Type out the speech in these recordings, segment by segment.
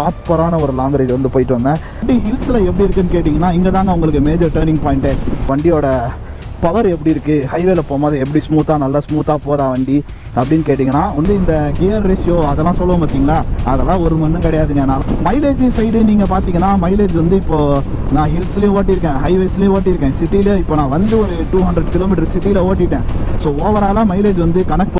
ப்ராப்பரான ஒரு long ride வந்து போயிட்டு வந்தேன். வண்டி ஹில்ஸில் எப்படி இருக்குன்னு கேட்டிங்கன்னா இங்கே தாங்க உங்களுக்கு மேஜர் டேர்னிங் பாயிண்ட்டு. வண்டியோட பவர் எப்படி இருக்குது, ஹைவேல போகும்போது எப்படி ஸ்மூத்தாக நல்லா ஸ்மூத்தாக போதா வண்டி அப்படின்னு கேட்டிங்கன்னா வந்து இந்த கியர் ரேஷியோ அதெல்லாம் சொல்லுவோம் பார்த்தீங்களா, அதெல்லாம் ஒரு மண்ணும் கிடையாதுங்க. நான் மைலேஜ் சைடு நீங்கள் பார்த்தீங்கன்னா மைலேஜ் வந்து இப்போது நான் ஹில்ஸ்லேயும் ஓட்டியிருக்கேன், ஹைவேஸ்லேயும் ஓட்டியிருக்கேன், சிட்டியில் இப்போ நான் வந்து ஒரு 200 கிலோமீட்டர் சிட்டியில் ஓட்டிட்டேன். ஸோ ஓவராலாக மைலேஜ் வந்து கணக்கு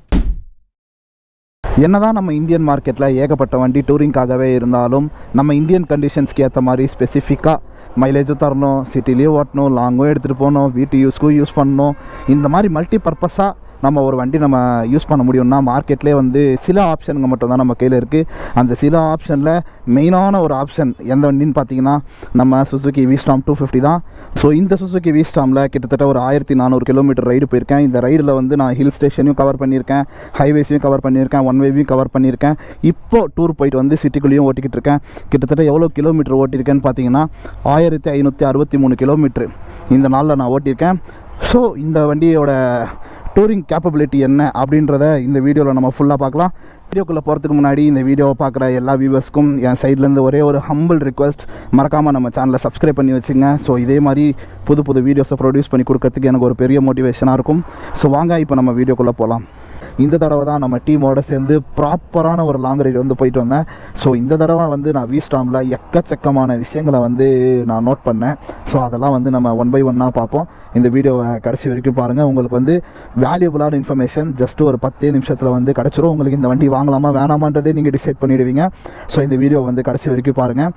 என்னதான் நம்ம இந்தியன் மார்க்கெட்டில் ஏகப்பட்ட வண்டி டூரிங்காகவே இருந்தாலும் நம்ம இந்தியன் கண்டிஷன்ஸ்க்கு ஏற்ற மாதிரி ஸ்பெசிஃபிக்காக மைலேஜும் தரணும், சிட்டிலேயும் ஓட்டணும், லாங்கும் எடுத்துகிட்டு போகணும், வீட்டு யூஸ்க்கும் யூஸ் பண்ணணும். இந்த மாதிரி மல்டி பர்பஸாக நம்ம ஒரு வண்டி நம்ம யூஸ் பண்ண முடியும்னா மார்க்கெட்லேயே வந்து சில ஆப்ஷனுங்க மட்டும் தான் நம்ம கையில் இருக்குது. அந்த சில ஆப்ஷனில் மெயினான ஒரு ஆப்ஷன் எந்த வண்டின்னு பார்த்தீங்கன்னா நம்ம சுசுகி விஸ்டாம் 250 தான். ஸோ இந்த சுசுகி விஸ்டாமில் கிட்டத்தட்ட ஒரு 1400 கிலோமீட்டர் ரைடு போயிருக்கேன். இந்த ரைடில் வந்து நான் ஹில் ஸ்டேஷனையும் கவர் பண்ணியிருக்கேன், ஹைவேஸையும் கவர் பண்ணியிருக்கேன், ஒன் வேவையும் கவர் பண்ணியிருக்கேன். இப்போது டூர் போயிட்டு வந்து சிட்டிக்குள்ளேயும் ஓட்டிக்கிட்டு இருக்கேன். கிட்டத்தட்ட எவ்வளோ கிலோமீட்டர் ஓட்டியிருக்கேன்னு பார்த்தீங்கன்னா 1563 கிலோமீட்ரு இந்த நாளில் நான் ஓட்டியிருக்கேன். ஸோ இந்த வண்டியோட டூரிங் கேப்பபிலிட்டி என்ன அப்படின்றத இந்த வீடியோவில் நம்ம ஃபுல்லாக பார்க்கலாம். வீடியோக்குள்ளே போகிறதுக்கு முன்னாடி இந்த வீடியோவை பார்க்குற எல்லா வியூவர்ஸ்க்கும் என் சைட்லேருந்து ஒரே ஒரு ஹம்பிள் ரிக்வெஸ்ட், மறக்காமல் நம்ம சேனலை சப்ஸ்கிரைப் பண்ணி வச்சுங்க. ஸோ இதே மாதிரி புது புது வீடியோஸை ப்ரொடியூஸ் பண்ணி கொடுக்கறதுக்கு எனக்கு ஒரு பெரிய மோட்டிவேஷனாக இருக்கும். ஸோ வாங்க இப்போ நம்ம வீடியோக்குள்ளே போகலாம். இந்த தடவை தான் நம்ம டீமோட சேர்ந்து ப்ராப்பரான ஒரு லாங் ரைடு வந்து போயிட்டு வந்தேன். ஸோ இந்த தடவை வந்து நான் விஸ்டாமில் எக்கச்சக்கமான விஷயங்களை வந்து நான் நோட் பண்ணேன். ஸோ அதெல்லாம் வந்து நம்ம ஒன் பை ஒன்னாக பார்ப்போம். இந்த வீடியோவை கடைசி வரைக்கும் பாருங்கள். உங்களுக்கு வந்து வேல்யூபுளான இன்ஃபர்மேஷன் ஜஸ்ட் ஒரு 10 நிமிஷத்தில் வந்து கிடச்சிரும். உங்களுக்கு இந்த வண்டி வாங்கலாமா வேணாமான்றதே நீங்கள் டிசைட் பண்ணிவிடுவீங்க. ஸோ இந்த வீடியோ வந்து கடைசி வரைக்கும் பாருங்கள்.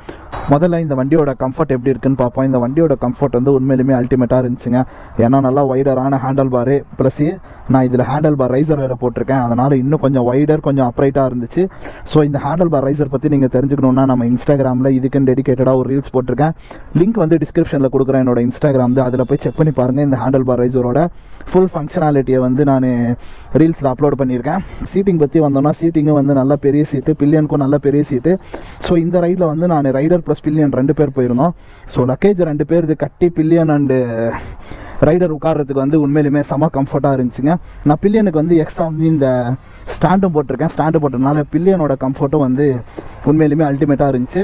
முதல்ல இந்த வண்டியோட கம்ஃபர்ட் எப்படி இருக்குன்னு பார்ப்போம். இந்த வண்டியோட கம்ஃபர்ட் வந்து உண்மையிலுமே அல்டிமேட்டாக இருந்துச்சுங்க. ஏன்னா நல்லா வைடரான ஹேண்டல் பாரு, ப்ளஸ் நான் இதில் ஹேண்டல் பார் ரைசர் வேறு போட்டிருக்கேன், அதனால் இன்னும் கொஞ்சம் வைடர் கொஞ்சம் அப்ரைட்டாக இருந்துச்சு. ஸோ இந்த ஹேண்டல் பார் ரைசர் பற்றி நீங்கள் தெரிஞ்சுக்கணுன்னா நம்ம இன்ஸ்டாகிராமில் இதுக்குன்னு டெடிக்கேட்டடாக ஒரு ரீல்ஸ் போட்டிருக்கேன். லிங்க் வந்து டிஸ்கிரிப்ஷனில் கொடுக்குறேன் என்னோட இன்ஸ்டாகிராம் வந்து, அதில் போய் செக் பண்ணி பாருங்கள். இந்த ஹேண்டல் பார் ரைசரோட ஃபுல் ஃபங்க்ஷனாலிட்டியை வந்து நான் ரீல்ஸில் அப்லோட் பண்ணியிருக்கேன். சீட்டிங் பற்றி வந்தோன்னா சீட்டிங்கும் வந்து நல்ல பெரிய சீட்டு, பில்லியனுக்கும் நல்ல பெரிய சீட்டு. ஸோ இந்த ரைடில் வந்து நான் ரைடர் ப்ளஸ் பில்லியன் 2 பேர் போயிருந்தோம். ஸோ லக்கேஜ் 2 பேர், இது கட்டி பில்லியன் அண்டு ரைடர் உட்கார்றதுக்கு வந்து உண்மையிலுமே செம கம்ஃபர்ட்டாக இருந்துச்சுங்க. நான் பில்லியனுக்கு வந்து எக்ஸ்ட்ரா வந்து இந்த ஸ்டாண்டும் போட்டிருக்கேன். ஸ்டாண்டு போட்டதுனால பில்லியனோட கம்ஃபர்ட்டும் வந்து உண்மையிலுமே அல்டிமேட்டாக இருந்துச்சு.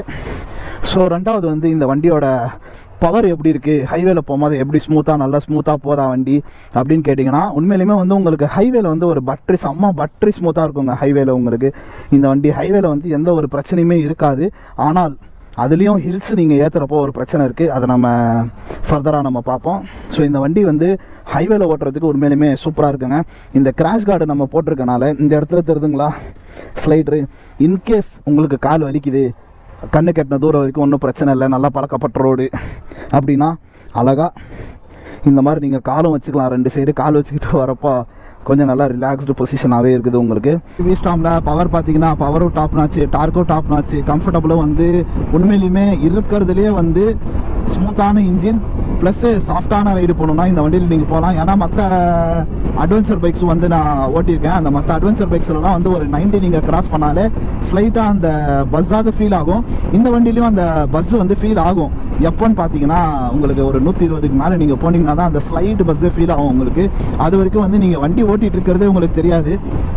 ஸோ ரெண்டாவது வந்து இந்த வண்டியோட பவர் எப்படி இருக்குது, ஹைவேல போகும்போது எப்படி ஸ்மூத்தாக நல்லா ஸ்மூத்தாக போதா வண்டி அப்படின்னு கேட்டிங்கன்னா உண்மையிலுமே வந்து உங்களுக்கு ஹைவேல வந்து ஒரு செம்ம பட்ரி ஸ்மூத்தாக இருக்குங்க. ஹைவேல உங்களுக்கு இந்த வண்டி ஹைவேல வந்து எந்த ஒரு பிரச்சனையுமே இருக்காது. ஆனால் அதுலேயும் ஹில்ஸ் நீங்கள் ஏற்றுறப்போ ஒரு பிரச்சனை இருக்குது, அதை நம்ம ஃபர்தராக நம்ம பார்ப்போம். ஸோ இந்த வண்டி வந்து ஹைவேல ஓட்டுறதுக்கு உண்மையிலுமே சூப்பராக இருக்குங்க. இந்த கிராஷ் கார்டு நம்ம போட்டிருக்கனால இந்த இடத்துல தெரியுதுங்களா ஸ்லைட்ரு, இன்கேஸ் உங்களுக்கு கால் வலிக்குது, கண்ணு கெட்டின தூரம் வரைக்கும் ஒன்றும் பிரச்சனை இல்லை, நல்லா பழக்கப்பட்ட ரோடு அப்படின்னா அழகாக இந்த மாதிரி நீங்கள் காலும் வச்சுக்கலாம். 2 சைடு கால் வச்சுக்கிட்டு வரப்போ கொஞ்சம் நல்லா ரிலாக்ஸ்டு பொசிஷனாகவே இருக்குது உங்களுக்கு. விஸ்டாமில் பவர் பார்த்தீங்கன்னா பவரும் டாப் நாச்சு, டார்க்கும் டாப் நாச்சு, கம்ஃபர்டபுளும் வந்து உண்மையிலுமே இருக்கிறதுலேயே வந்து ஸ்மூத்தான இன்ஜின் ப்ளஸ் சாஃப்டான ரைடு போகணுன்னா இந்த வண்டியில் நீங்கள் போகலாம். ஏன்னா மற்ற அட்வென்ச்சர் பைக்ஸும் வந்து நான் ஓட்டியிருக்கேன். அந்த மற்ற அட்வென்ச்சர் பைக்ஸ்லாம் வந்து ஒரு 90 நீங்கள் கிராஸ் பண்ணாலே ஸ்லைட்டாக அந்த பஸ்ஸாவது ஃபீல் ஆகும். இந்த வண்டிலையும் அந்த பஸ் வந்து ஃபீல் ஆகும். எப்போன்னு பார்த்தீங்கன்னா உங்களுக்கு ஒரு 120க்கு மேலே நீங்கள் போனீங்கன்னா தான் அந்த ஸ்லைட் பஸ்ஸே ஃபீல் ஆகும் உங்களுக்கு. அது வரைக்கும் வந்து நீங்கள் வண்டி ஓட்டிகிட்டு இருக்கிறதே உங்களுக்கு தெரியாது.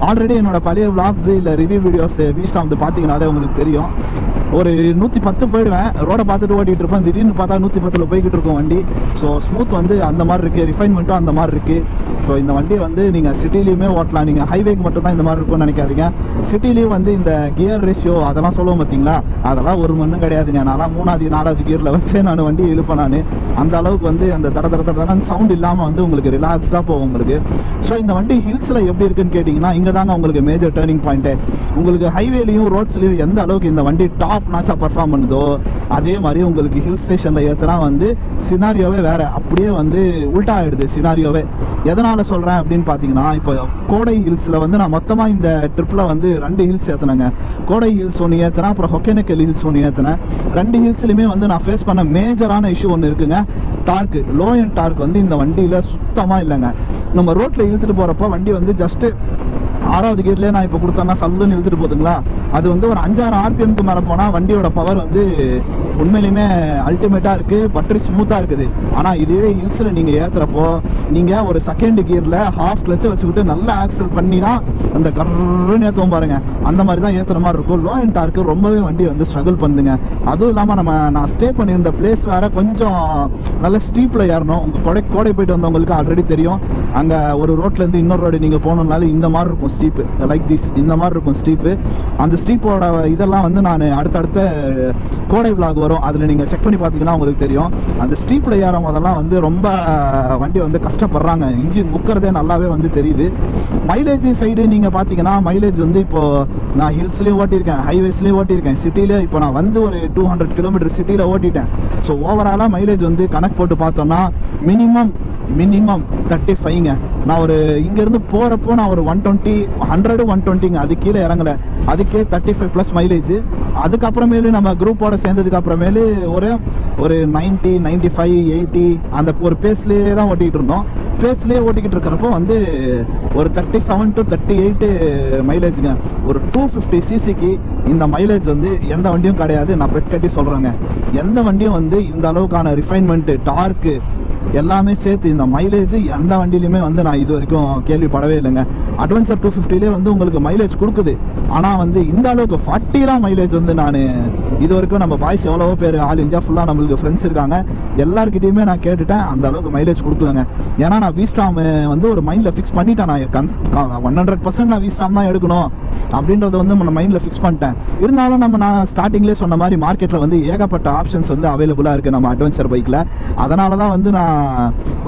ஆல்ரெடி என்னோட பழைய விளாக்ஸ் இல்லை ரிவ்யூ வீடியோஸ் விஸ்டாம் வந்து பார்த்தீங்கன்னாலே உங்களுக்கு தெரியும். ஒரு 110 போயிடுவேன், ரோடை பார்த்துட்டு ஓட்டிகிட்டு இருப்பேன், திடீர்னு பார்த்தா 110 போய்கிட்டு இருக்கும் வண்டி. ஸோ ஸ்மூத் வந்து அந்த மாதிரி இருக்குது, ரிஃபைன்மெண்ட்டும் அந்த மாதிரி இருக்குது. ஸோ இந்த வண்டியை வந்து நீங்கள் சிட்டிலையுமே ஓட்டலாம். நீங்கள் ஹைவேக்கு மட்டும் தான் இந்த மாதிரி இருக்கும்னு நினைக்காதீங்க. சிட்டிலையும் வந்து இந்த கியர் ரேஷியோ அதெல்லாம் சொல்லுவோம் பார்த்தீங்களா, அதெல்லாம் ஒரு மண்ணும் கிடையாதுங்க. நான்லாம் 3வது 4வது கியரில் வச்சே நான் வண்டி இழுப்பேன். நான் அந்த அளவுக்கு வந்து அந்த தட சவுண்ட் இல்லாமல் வந்து உங்களுக்கு ரிலாக்ஸ்டாக போகும் உங்களுக்கு. ஸோ இந்த வண்டி ஹில்ஸில் எப்படி இருக்குன்னு கேட்டிங்கன்னா இங்கே தாங்க உங்களுக்கு மேஜர் டேர்னிங் பாயிண்ட்டு. உங்களுக்கு ஹைவேலையும் ரோட்ஸ்லையும் எந்த அளவுக்கு இந்த வண்டி டாப் நாச்சாக பர்ஃபார்ம் பண்ணுதோ அதே மாதிரி உங்களுக்கு ஹில் ஸ்டேஷனில் ஏற்றுனா வந்து சினாரியோவே வேறு, அப்படியே வந்து உல்ட்டா ஆகிடுது சினாரியோவே. எதனால் சொல்கிறேன் அப்படின்னு பார்த்தீங்கன்னா இப்போ கோடை ஹில்ஸில் வந்து நான் மொத்தமாக இந்த ட்ரிப்பில் வந்து 2 ஹில்ஸ் ஏற்றினேங்க. கோடை ஹில்ஸ் ஒன்று ஏற்றினா, அப்புறம் ஹொக்கேனக்கல் ஹில்ஸ் ஒன்று ஏற்றினேன். 2 ஹில்ஸ்லையுமே வந்து நான் ஃபேஸ் பண்ண மேஜரான இஷ்யூ ஒன்று இருக்குங்க. டார்க்கு, லோ அண்ட் டார்க் வந்து இந்த வண்டியில் சுத்தமாக இல்லைங்க. நம்ம ரோட்டில் இழுத்துட்டு போகிறப்போ வண்டி வந்து ஜஸ்ட்டு 6வது கியர்லேயே நான் இப்போ கொடுத்தேன்னா சல்லுன்னு இழுத்துட்டு போகுதுங்களா. அது வந்து ஒரு 5-6 ஆர்பிஎம்க்கு மேலே போனால் வண்டியோட பவர் வந்து உண்மையிலுமே அல்டிமேட்டாக இருக்குது, பட்டரி ஸ்மூத்தாக இருக்குது. ஆனால் இதுவே ஹில்ஸில் நீங்கள் ஏற்றுறப்போ நீங்கள் ஒரு செகண்ட் கியரில் ஹாஃப் கிளச்சை வச்சுக்கிட்டு நல்லா ஆக்சல் பண்ணி தான் அந்த கர்ன்னு ஏற்றுவோம் பாருங்கள், அந்த மாதிரி தான் ஏற்றுற மாதிரி இருக்கும். லோ அண்ட் டார்க்கு ரொம்பவே வண்டி வந்து ஸ்ட்ரகிள் பண்ணுதுங்க. அதுவும் இல்லாமல் நான் ஸ்டே பண்ணியிருந்த பிளேஸ் வேறு கொஞ்சம் நல்ல ஸ்டீப்பில் ஏறணும். உங்கள் கோடை போயிட்டு வந்தவங்களுக்கு ஆல்ரெடி தெரியும், அங்கே ஒரு ரோட்லேருந்து இன்னொரு ரோடு நீங்கள் போகணுன்னாலும் இந்த மாதிரி இருக்கும் ஸ்டீப்பு, லைக் திஸ், இந்த மாதிரி இருக்கும் ஸ்டீப்பு. அந்த ஸ்டீப்போட இதெல்லாம் வந்து நான் அடுத்தடுத்த கோடை விலாக் வரும், அதில் நீங்கள் செக் பண்ணி பார்த்தீங்கன்னா உங்களுக்கு தெரியும். அந்த ஸ்டீப்பில் ஏறும் போதெல்லாம் வந்து ரொம்ப வண்டி வந்து கஷ்டப்படுறாங்க, இன்ஜின் முக்கிறதே நல்லாவே வந்து தெரியுது. மைலேஜ் சைடு நீங்கள் பார்த்தீங்கன்னா மைலேஜ் வந்து இப்போது நான் ஹில்ஸ்லேயும் ஓட்டியிருக்கேன், ஹைவேஸ்லேயும் ஓட்டியிருக்கேன், சிட்டியில் இப்போ நான் வந்து ஒரு 200 கிலோமீட்டர் சிட்டியில் ஓட்டிட்டேன். ஸோ ஓவராலாக மைலேஜ் வந்து கணக்கு போட்டு பார்த்தோன்னா மினிமம் 35ங்க. நான் ஒரு இங்கேருந்து போகிறப்போ நான் ஒரு 120 அது கீழே இறங்கலை, அதுக்கே 35+ மைலேஜ். அதுக்கப்புறமேலு நம்ம குரூப்போட சேர்ந்ததுக்கு அப்புறமேலு ஒரு 90, 95, 80 அந்த ஒரு பேஸ்லேயே தான் ஓட்டிகிட்டு இருந்தோம். பேஸ்லேயே ஓட்டிக்கிட்டு இருக்கிறப்போ வந்து ஒரு 37 to 38 மைலேஜுங்க. ஒரு 250 சிசிக்கு இந்த மைலேஜ் வந்து எந்த வண்டியும் கிடையாது. நான் பெட் கட்டி சொல்கிறேங்க, எந்த வண்டியும் வந்து இந்த அளவுக்கான ரிஃபைன்மெண்ட்டு, டார்க்கு எல்லாமே சேர்த்து இந்த மைலேஜ் எந்த வண்டியிலையுமே வந்து நான் இது வரைக்கும் கேள்விப்படவே இல்லைங்க. அட்வென்ச்சர் 250லே வந்து உங்களுக்கு மைலேஜ் கொடுக்குது, ஆனால் வந்து இந்த அளவுக்கு 40 மைலேஜ் வந்து நான் இது வரைக்கும் நம்ம பாய்ஸ் எவ்வளவோ பேர் ஆல் இந்தியா ஃபுல்லாக நம்மளுக்கு ஃப்ரெண்ட்ஸ் இருக்காங்க, எல்லாருக்கிட்டையுமே நான் கேட்டுட்டேன், அந்த அளவுக்கு மைலேஜ் கொடுக்குதுங்க. ஏன்னா நான் வீஸ்டாம் வந்து ஒரு மைண்டில் ஃபிக்ஸ் பண்ணிட்டேன், நான் 100% நான் வீஸ்டாம் தான் எடுக்கணும் அப்படின்றத வந்து நம்ம மைண்டில் ஃபிக்ஸ் பண்ணிட்டேன். இருந்தாலும் நான் ஸ்டார்டிங்லேயே சொன்ன மாதிரி மார்க்கெட்டில் வந்து ஏகப்பட்ட ஆப்ஷன்ஸ் வந்து அவைலபிளாக இருக்குது நம்ம அட்வென்ச்சர் பைக்கில். அதனால தான் வந்து நான்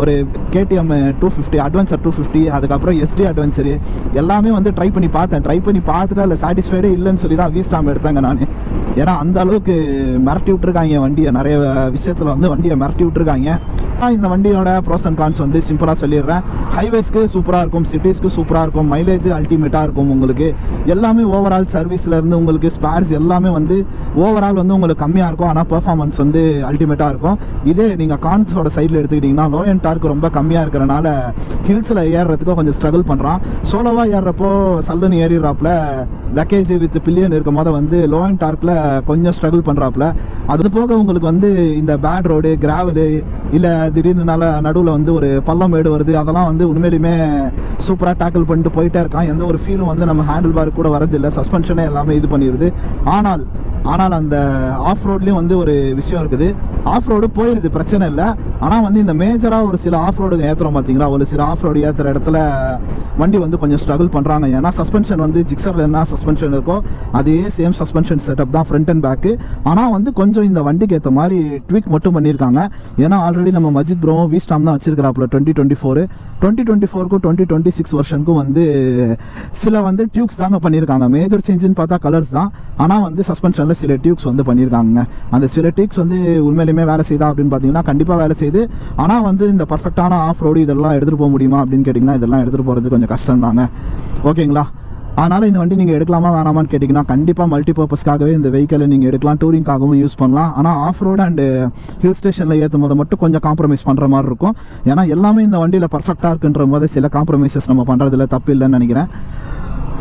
ஒரு KTM 250, அட்வென்ச்சர் 250, அதுக்கப்புறம் SD அட்வென்ச்சரு எல்லாமே வந்து ட்ரை பண்ணி பார்த்துட்டு அதில் சாட்டிஸ்ஃபைடே இல்லைன்னு சொல்லி தான் வீஸ்டாம் எடுத்தாங்க நான். ஏன்னா அந்த அளவுக்கு மிரட்டி விட்டுருக்காங்க வண்டியை, நிறைய விஷயத்தில் வந்து வண்டியை மிரட்டி விட்டுருக்காங்க. இந்த வண்டியோட ப்ரோஸ் அண்ட் கான்ஸ் வந்து சிம்பிளாக சொல்லிடுறேன். ஹைவேஸ்க்கு சூப்பராக இருக்கும், சிட்டிஸ்க்கு சூப்பராக இருக்கும், மைலேஜ் அல்டிமேட்டாக இருக்கும் உங்களுக்கு. எல்லாமே ஓவரால் சர்வீஸ்லேருந்து உங்களுக்கு ஸ்பேர்ஸ் எல்லாமே வந்து ஓவரால் வந்து உங்களுக்கு கம்மியாக இருக்கும், ஆனால் பெர்ஃபார்மன்ஸ் வந்து அல்டிமேட்டாக இருக்கும். இதே நீங்கள் கான்ஸோட சைடில் எடுத்துக்கிட்டிங்கன்னா லோ அண்ட் டார்க் ரொம்ப கம்மியாக இருக்கிறனால ஹில்ஸில் ஏறுறதுக்கு கொஞ்சம் ஸ்ட்ரகிள் பண்ணுறான். சோலோவாக ஏறுறப்போ சல்லுன்னு ஏறிடுறாப்புல, லக்கேஜ் வித் பில்லியன் இருக்கும் போது வந்து லோ அண்ட் டார்க்கில் கொஞ்சம் ஸ்ட்ரகிள் பண்ணுறாப்புல. அது போக உங்களுக்கு வந்து இந்த பேட் ரோடு, கிராவலு, இல்லை திடீர்னு நடுவில் வந்து ஒரு பள்ளம் மேடு வருது, அதெல்லாம் வந்து உண்மையிலுமே சூப்பராக டேக்கிள் பண்ணிட்டு போயிட்டே இருக்கான். எந்த ஒரு ஃபீலும் வந்து நம்ம ஹேண்டில் பார் கூட வரதில்லை, சஸ்பென்ஷனே எல்லாமே இது பண்ணிடுது. ஆனால் அந்த ஆஃப் ரோட்லேயும் வந்து ஒரு விஷயம் இருக்குது. ஆஃப் ரோடு போயிடுது, பிரச்சனை இல்லை. ஆனால் வந்து இந்த மேஜராக ஒரு சில ஆஃப் ரோடு ஏற்றுறோம் பார்த்தீங்களா, ஒரு சில ஆஃப் ரோடு ஏற்றுற இடத்துல வண்டி வந்து கொஞ்சம் ஸ்ட்ரகிள் பண்ணுறாங்க. ஏன்னா சஸ்பென்ஷன் வந்து ஜிக்ஸரில் என்ன சஸ்பென்ஷன் இருக்கோ அதே சேம் சஸ்பென்ஷன் செட்டப் தான் ஃப்ரண்ட் அண்ட் பேக்கு. ஆனால் வந்து கொஞ்சம் இந்த வண்டிக்கு ஏற்ற மாதிரி ட்வீக் மட்டும் பண்ணியிருக்காங்க. ஏன்னா ஆல்ரெடி நம்ம மஜித் ப்ரோவும் வீஸ்டாம் தான் வச்சிருக்கிறாப்புல 2024க்கும் 2026 வருஷனுக்கும் வந்து சில வந்து டியூக்ஸ் தாங்க பண்ணியிருக்காங்க. மேஜர் சேஞ்சுன்னு பார்த்தா கலர்ஸ் தான், ஆனால் வந்து சஸ்பென்ஷனில் சில டியூக்ஸ் வந்து பண்ணியிருக்காங்க. அந்த சில டியூக்ஸ் வந்து உண்மையிலுமே வேலை செய்தா அப்படின்னு பார்த்தீங்கன்னா கண்டிப்பாக வேலை செய்யுது. ஆனால் வந்து இந்த பர்ஃபெக்டான ஆஃப் ரோடு இதெல்லாம் எடுத்துகிட்டு போக முடியுமா அப்படின்னு கேட்டிங்கன்னா இதெல்லாம் எடுத்துகிட்டு போகிறது கொஞ்சம் கஷ்டம் தாங்க. ஓகேங்களா? அதனால் இந்த வண்டி நீங்கள் எடுக்கலாமா வேணாமான்னு கேட்டிங்கன்னா கண்டிப்பாக மல்டிபர்பஸ்க்காகவே இந்த வெஹிக்கிளை நீங்கள் எடுக்கலாம், டூரிங்காகவும் யூஸ் பண்ணலாம். ஆனால் ஆஃப் ரோடு அண்டு ஹில் ஸ்டேஷனில் ஏற்றும் போது மட்டும் கொஞ்சம் காம்ப்ரமைஸ் பண்ணுற மாதிரி இருக்கும். ஏன்னா எல்லாமே இந்த வண்டியில் பர்ஃபெக்டாக இருக்குன்ற போது சில காம்ப்ரமைசஸ் நம்ம பண்ணுறதுல தப்பு இல்லைன்னு நினைக்கிறேன்.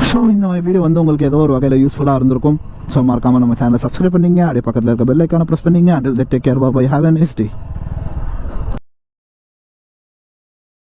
ஸோ இந்த வீடியோ வந்து உங்களுக்கு ஏதோ ஒரு வகையில் யூஸ்ஃபுல்லாக இருந்திருக்கும். ஸோ மறக்காமல் நம்ம சேனலை சப்ஸ்கிரைப் பண்ணிங்க, அப்படியே பக்கத்தில் இருக்க பெல் ஐக்கானை ப்ரெஸ் பண்ணிங்க. Until that take care, bye, have a nice day.